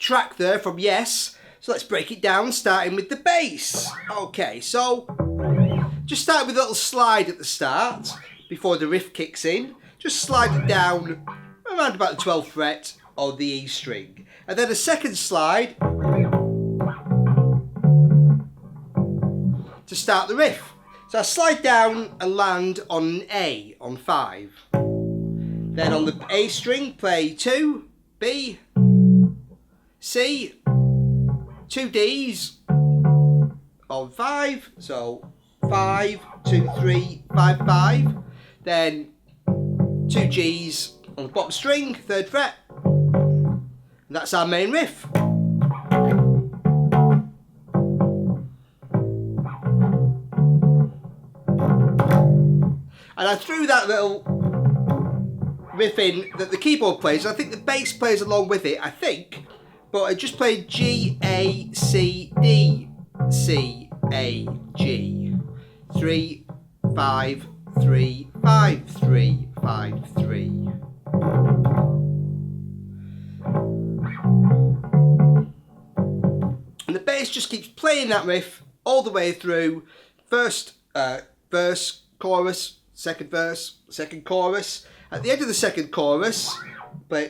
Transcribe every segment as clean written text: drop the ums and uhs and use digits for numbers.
track there from Yes. So let's break it down, starting with the bass. Okay, so just start with a little slide at the start before the riff kicks in. Just slide it down around about the 12th fret on the E string. And then a second slide to start the riff. So I slide down and land on an A on 5. Then on the A string, play 2, B, C, 2 Ds on 5. So 5, 2, 3, 5, 5. Then 2 Gs on the bottom string, 3rd fret. And that's our main riff. And I threw that little riff in that the keyboard plays. I think the bass plays along with it, I think. But I just played G, A, C, D, C, A, G. 3, 5, 3, 5, 3, 5, 3. And the bass just keeps playing that riff all the way through. First verse, chorus, second verse, second chorus. At the end of the second chorus, play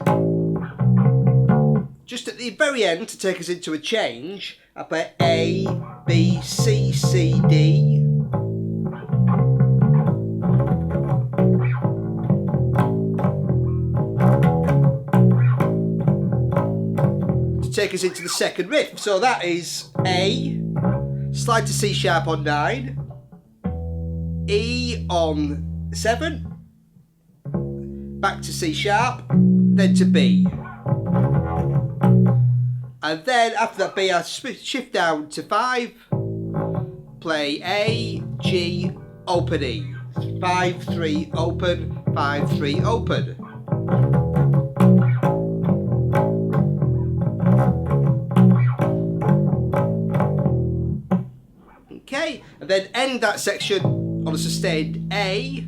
just at the very end to take us into a change. I play A, B, C, C, D. To take us into the second riff. So that is A, slide to C sharp on 9. E on 7, back to C sharp, then to B. And then after that B, I shift down to 5, play A, G, open E. 5, 3, open, 5, 3, open. Okay, and then end that section on a sustained A,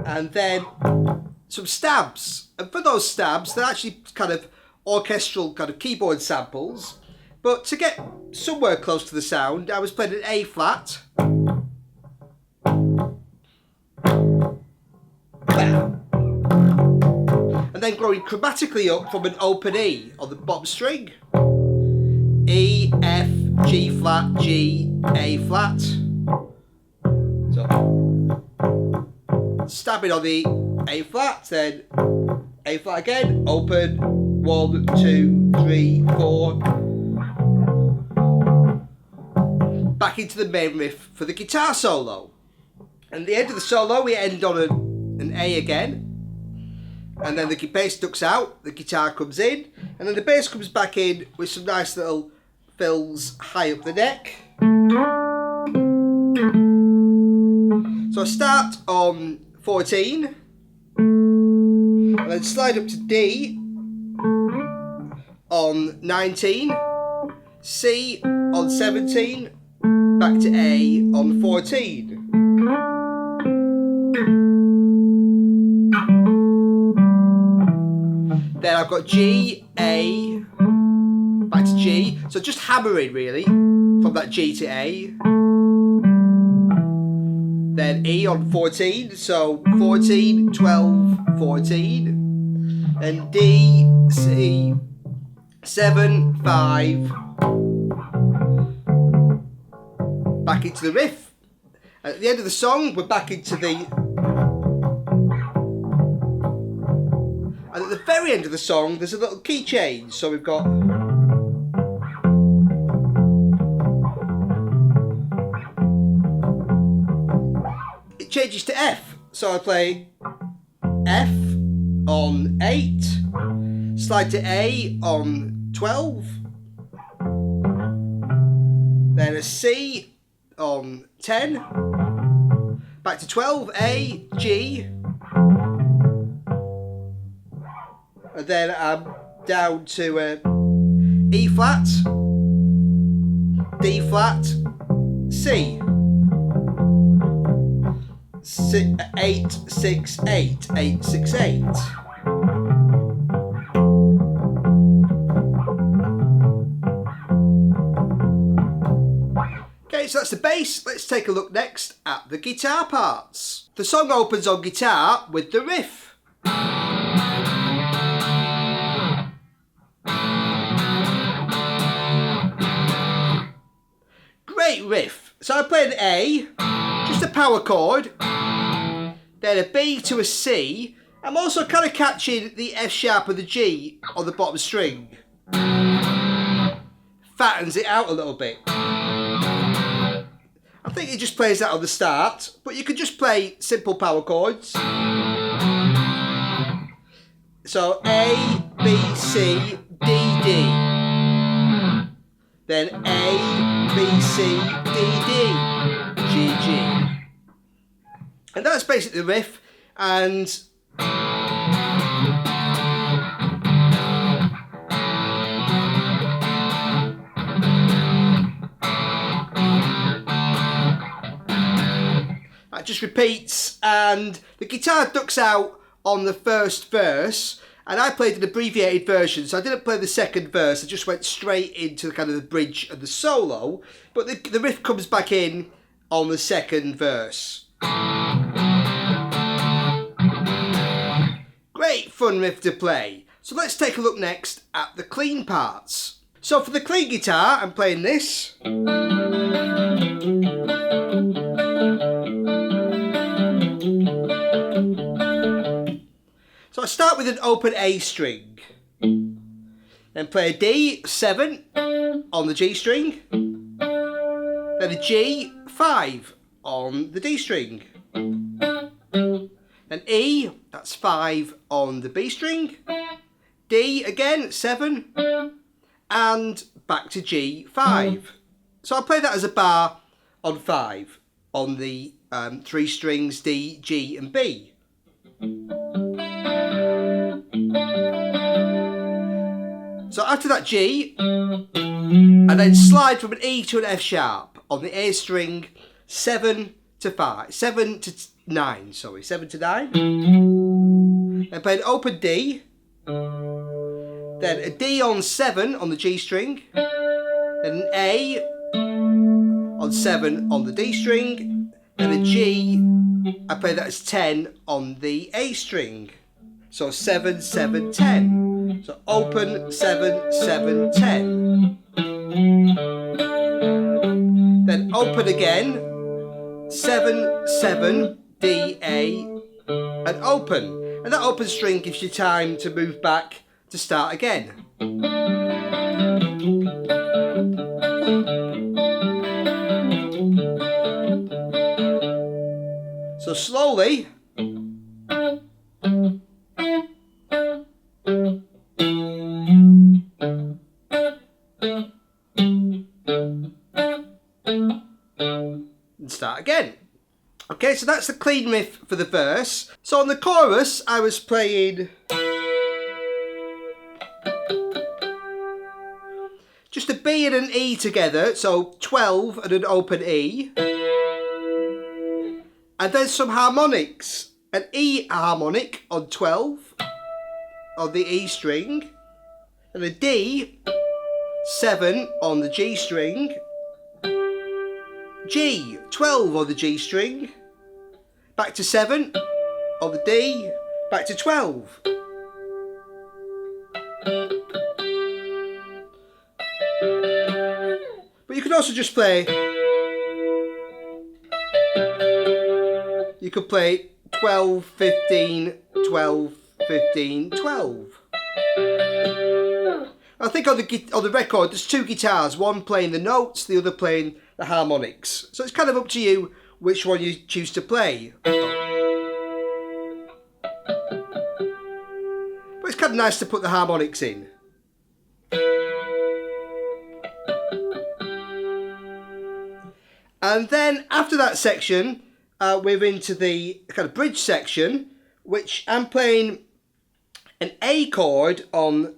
and then some stabs. And for those stabs, they're actually kind of orchestral kind of keyboard samples. But to get somewhere close to the sound, I was playing an A flat. And then growing chromatically up from an open E on the bottom string. E, F, G flat, G, A flat. So, stabbing on the A flat, then A flat again, open, 1, 2, 3, 4. Back into the main riff for the guitar solo. And at the end of the solo, we end on an A again. And then the bass ducks out, the guitar comes in, and then the bass comes back in with some nice little fills high up the neck. So I start on 14, and then slide up to D on 19, C on 17, back to A on 14. Then I've got G, A, back to G, so just hammering really, from that G to A. Then E on 14, so 14, 12, 14. And D, C, 7, 5. Back into the riff. At the end of the song, we're back into the... And at the very end of the song, there's a little key change. So we've got... changes to F. So I play F on 8, slide to A on 12, then a C on 10, back to 12, A, G, and then I'm down to E flat, D flat, C. 8, 6, 8, 8, 6, 8. that's the bass. Let's take a look next at the guitar parts. The song opens on guitar with the riff. Great riff. So I played an A, just a power chord, then a B to a C. I'm also kind of catching the F sharp and the G on the bottom string. Fattens it out a little bit. I think it just plays that on the start, but you could just play simple power chords. So A, B, C, D, D. Then A, B, C, D, D, G, G. And that's basically the riff. And that just repeats, and the guitar ducks out on the first verse, and I played an abbreviated version, so I didn't play the second verse, I just went straight into kind of the bridge and the solo, but the riff comes back in on the second verse. Great fun riff to play. So let's take a look next at the clean parts. So for the clean guitar, I'm playing this. So I start with an open A string, then play a D7 on the G string, then a G5 on the D string, then E, that's 5 on the B string, D again, 7, and back to G5. So I play that as a bar on 5 on the 3 strings D, G and B. So after that G, and then slide from an E to an F sharp on the A string, 7 to 9. Then play an open D, then a D on 7 on the G string, then an A on 7 on the D string, then a G, I play that as 10 on the A string. So 7, 7, 10. So open, 7, 7, 10. Then open again, 7, 7, D, A, and open. And that open string gives you time to move back to start again. So slowly. And start again. Okay, so that's the clean riff for the verse. So on the chorus, I was playing just a B and an E together, so 12 and an open E. And then some harmonics. An E harmonic on 12 on the E string, and a D, 7 on the G string, G, 12 on the G string, back to 7 on the D, back to 12. But you could also just play, you could play 12, 15, 12, 15, 12. I think on the record there's 2 guitars, one playing the notes, the other playing the harmonics. So it's kind of up to you which one you choose to play. But it's kind of nice to put the harmonics in. And then after that section, we're into the kind of bridge section, which I'm playing an A chord on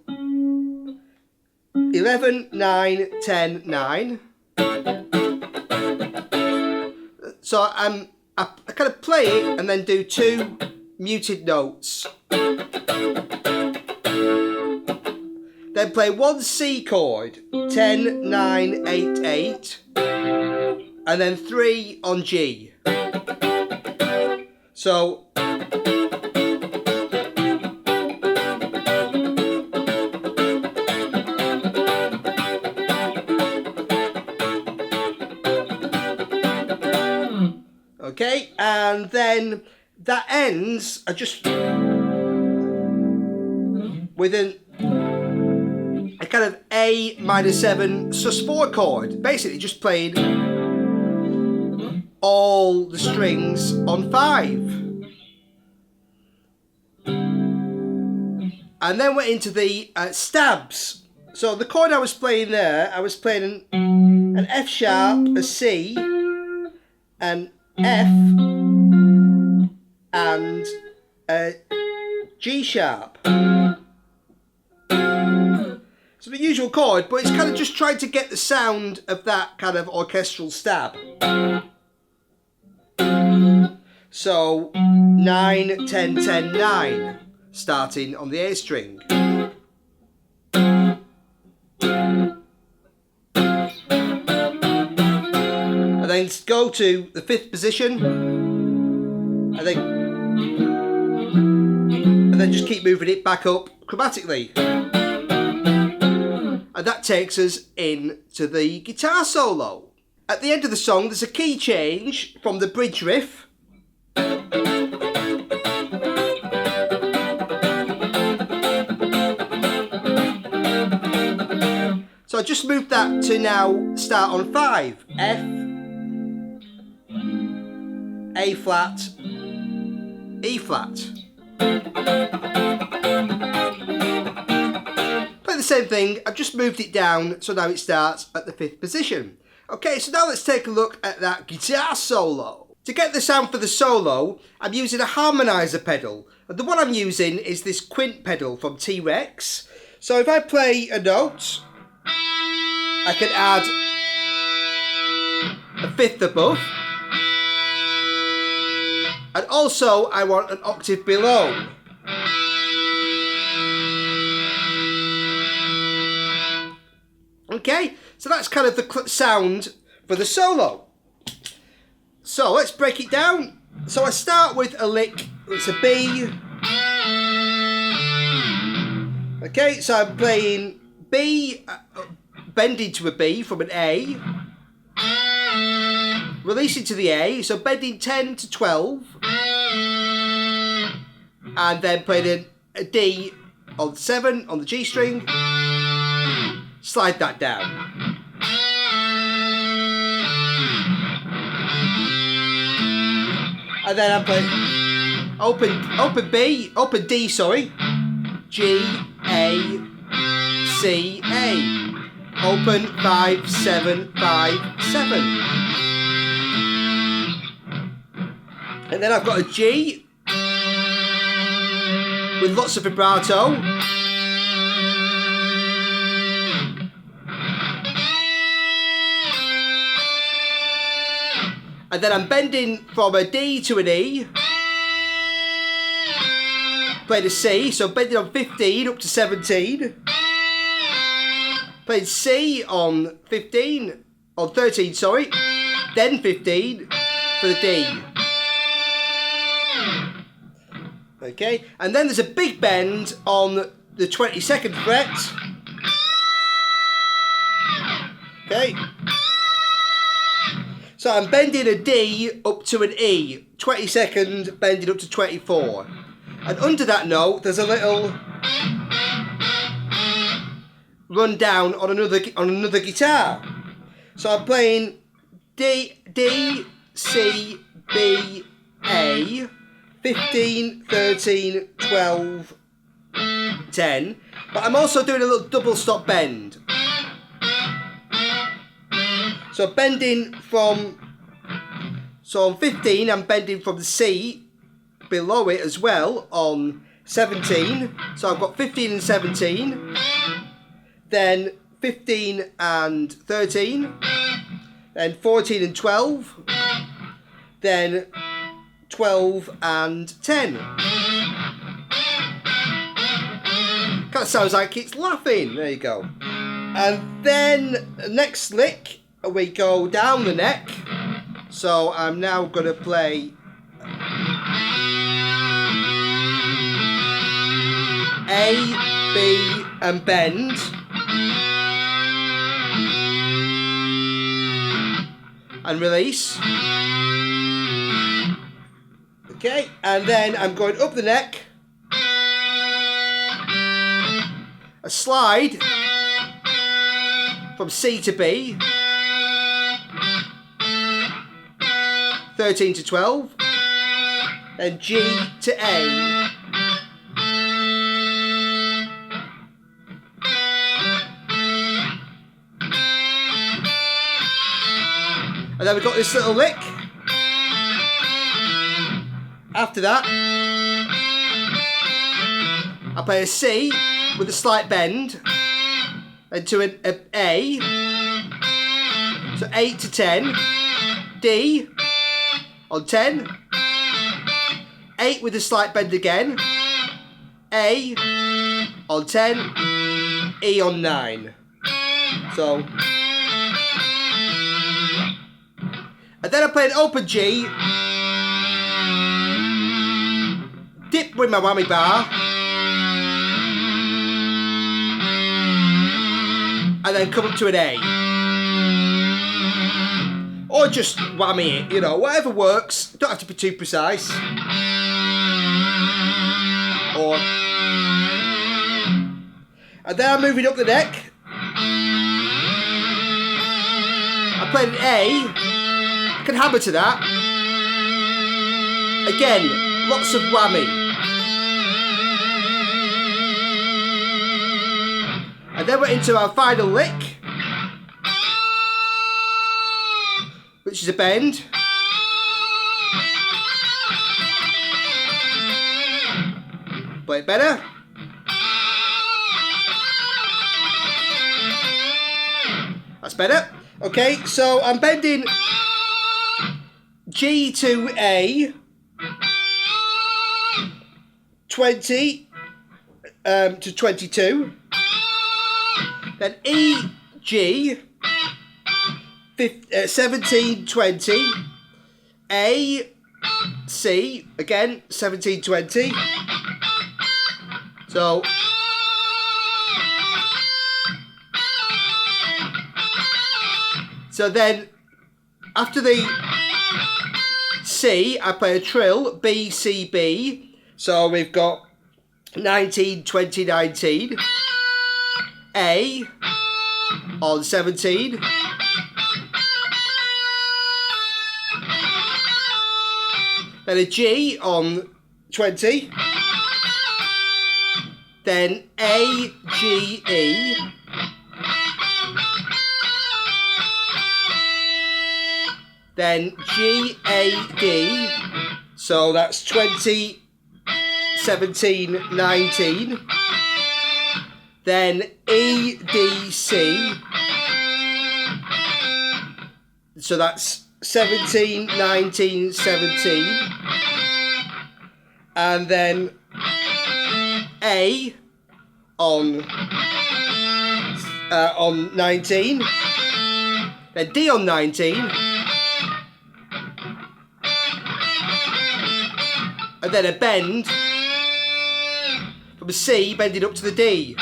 11, 9, 10, 9. So I kind of play it and then do 2 muted notes. Then play 1 C chord, 10, 9, 8, 8. and then 3 on G. So okay, and then that ends just with a kind of A minor 7 sus4 chord, basically just playing all the strings on 5. And then we're into the stabs. So the chord I was playing there, I was playing an F sharp, a C, an F, and a G sharp. So the usual chord, but it's kind of just trying to get the sound of that kind of orchestral stab. So 9, 10, 10, 9, starting on the A string. And then go to the 5th position, and then just keep moving it back up chromatically. And that takes us into the guitar solo. At the end of the song, there's a key change from the bridge riff. So I just moved that to now start on 5. F, A flat, E flat. Play the same thing, I've just moved it down so now it starts at the 5th position. Okay, so now let's take a look at that guitar solo. To get the sound for the solo, I'm using a harmonizer pedal. And the one I'm using is this quint pedal from T-Rex. So if I play a note, I can add a 5th above. And also I want an octave below. Okay, so that's kind of the sound for the solo. So let's break it down. So I start with a lick, it's a B. Okay, so I'm playing B, bending to a B from an A. Releasing to the A, so bending 10 to 12. And then playing a D on 7 on the G string. Slide that down. And then I'm playing open D, sorry. G, A, C, A. Open 5, 7, 5, 7. And then I've got a G with lots of vibrato. And then I'm bending from a D to an E. Playing a C, so bending on 15 up to 17. Playing C on 15, on 13, sorry. Then 15 for the D. Okay, and then there's a big bend on the 22nd fret. Okay. So I'm bending a D up to an E, 22nd bending up to 24. And under that note, there's a little run down on another guitar. So I'm playing D, C, B, A, 15, 13, 12, 10. But I'm also doing a little double stop bend. So bending from, so on 15 I'm bending from the C below it as well on 17. So I've got 15 and 17. Then 15 and 13. Then 14 and 12. Then 12 and 10. Kind of sounds like it's laughing. There you go. And then the next lick, we go down the neck. So I'm now going to play A, B and bend, and release. Okay, and then I'm going up the neck, a slide from C to B, 13 to 12, then G to A. And then we've got this little lick. After that, I play a C with a slight bend, then to an A, so 8 to 10, D on 10, 8 with a slight bend again, A on 10, E on 9. So, and then I play an open G, dip with my whammy bar, and then come up to an A. Or just whammy it, you know, whatever works. Don't have to be too precise. Or, and then I'm moving up the neck. I play an A. I can hammer to that. Again, lots of whammy. And then we're into our final lick, which is a bend. Play it better. That's better. Okay, so I'm bending G to A, 20 to 22, then E, G, 17, 20, A, C, again, 17, 20, so, then, after the C, I play a trill, B, C, B, so we've got 19, 20, 19, A on 17, then a G on 20, then A, G, E, then G, A, D, so that's 20, 17, 19, then E, D, C, so that's 17, 19, 17, and then A on 19, then D on 19, and then a bend from a C bending up to the D.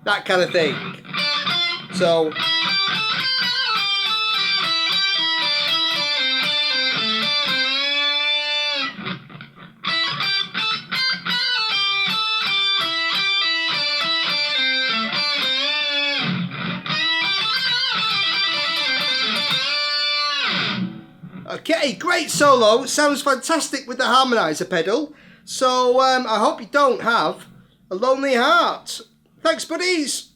That kind of thing. So, okay, great solo. Sounds fantastic with the harmonizer pedal. So I hope you don't have a lonely heart. Thanks, buddies.